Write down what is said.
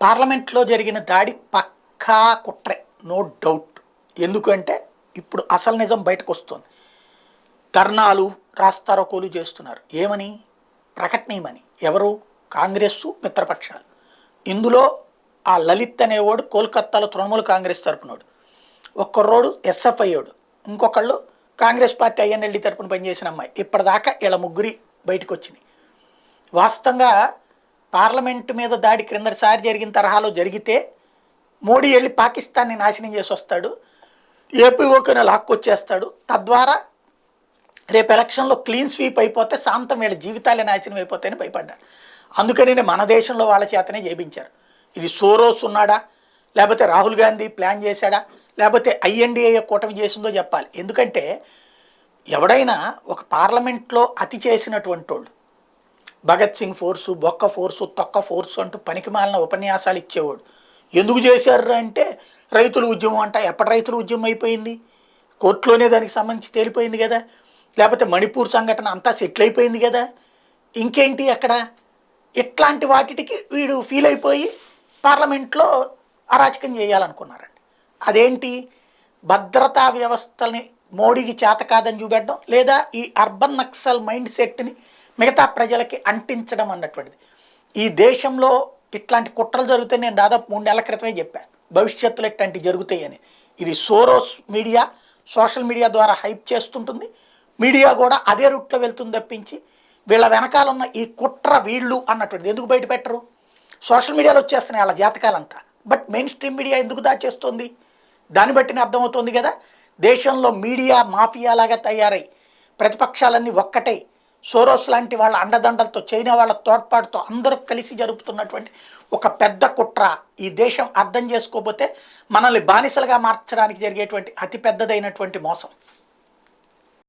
పార్లమెంట్లో జరిగిన దాడి పక్కా కుట్రే, నో డౌట్. ఎందుకంటే ఇప్పుడు అసలు నిజం బయటకు వస్తుంది. ధర్నాలు, రాస్తారోకోలు చేస్తున్నారు. ఏమని? ప్రకటనీయమని. ఎవరు? కాంగ్రెస్సు, మిత్రపక్షాలు. ఇందులో ఆ లలిత్ అనేవాడు కోల్కత్తాలో తృణమూల్ కాంగ్రెస్ తరపునోడు, ఒక్కరోడు ఎస్ఎఫ్ఐ వాడు, ఇంకొకళ్ళు కాంగ్రెస్ పార్టీ ఐఎన్ఎల్డి తరపున పనిచేసిన అమ్మాయి. ఇప్పటిదాకా ఇలా ముగ్గురి బయటకు వచ్చినాయి. వాస్తవంగా పార్లమెంటు మీద దాడి క్రిందటిసారి జరిగిన తరహాలో జరిగితే మోడీ వెళ్ళి పాకిస్తాన్ని నాశనం చేసి వస్తాడు, ఏపీఓకైనా లాక్కొచ్చేస్తాడు. తద్వారా రేపు ఎలక్షన్లో క్లీన్ స్వీప్ అయిపోతే శాంతం వీళ్ళ జీవితాలే నాశనం అయిపోతాయని భయపడ్డారు. అందుకని మన దేశంలో వాళ్ళ చేతనే చేయించారు. ఇది సోరోస్ ఉన్నాడా, లేకపోతే రాహుల్ గాంధీ ప్లాన్ చేశాడా, లేకపోతే ఐఎన్డిఏ కూటమి చేసిందో చెప్పాలి. ఎందుకంటే ఎవడైనా ఒక పార్లమెంట్లో అతి చేసినటువంటి వాళ్ళు, భగత్ సింగ్ ఫోర్సు, బొక్క ఫోర్సు, తొక్క ఫోర్సు అంటూ పనికిమాలిన ఉపన్యాసాలు ఇచ్చేవాడు. ఎందుకు చేశారు అంటే రైతుల ఉద్యమం అంట. ఎప్పటి రైతుల ఉద్యమం అయిపోయింది? కోర్టులోనే దానికి సంబంధించి తేలిపోయింది కదా. లేకపోతే మణిపూర్ సంఘటన అంతా సెటిల్ అయిపోయింది కదా. ఇంకేంటి అక్కడ? ఇట్లాంటి వాటికి వీడు ఫీల్ అయిపోయి పార్లమెంట్లో అరాచకం చేయాలనుకున్నారండి. అదేంటి? భద్రతా వ్యవస్థని మోడీకి చేత కాదని చూపెట్టడం, లేదా ఈ అర్బన్ నక్సల్ మైండ్ సెట్ని మిగతా ప్రజలకి అంటించడం అన్నటువంటిది. ఈ దేశంలో ఇట్లాంటి కుట్రలు జరుగుతాయి. నేను దాదాపు 3 నెలల క్రితమే చెప్పాను భవిష్యత్తులో ఇట్లాంటివి జరుగుతాయని. ఇది సోరోస్ మీడియా, సోషల్ మీడియా ద్వారా హైప్ చేస్తుంటుంది. మీడియా కూడా అదే రూట్లో వెళ్తుంది తప్పించి వీళ్ళ వెనకాల ఉన్న ఈ కుట్ర వీళ్ళు అన్నటువంటిది ఎందుకు బయట పెట్టరు? సోషల్ మీడియాలో వచ్చేస్తున్నాయి వాళ్ళ జాతకాలంతా. బట్ మెయిన్ స్ట్రీమ్ మీడియా ఎందుకు దాచేస్తుంది? దాన్ని బట్టినే అర్థమవుతుంది కదా. దేశంలో మీడియా మాఫియాలాగా తయారై ప్రతిపక్షాలన్నీ ఒక్కటే, సోరోస్ లాంటి వాళ్ళ అండదండలతో, చైనా వాళ్ళ తోడ్పాటుతో అందరూ కలిసి జరుపుతున్నటువంటి ఒక పెద్ద కుట్ర. ఈ దేశం అర్థం చేసుకోకపోతే మనల్ని బానిసలుగా మార్చడానికి జరిగేటువంటి అతి పెద్దదైనటువంటి మోసం.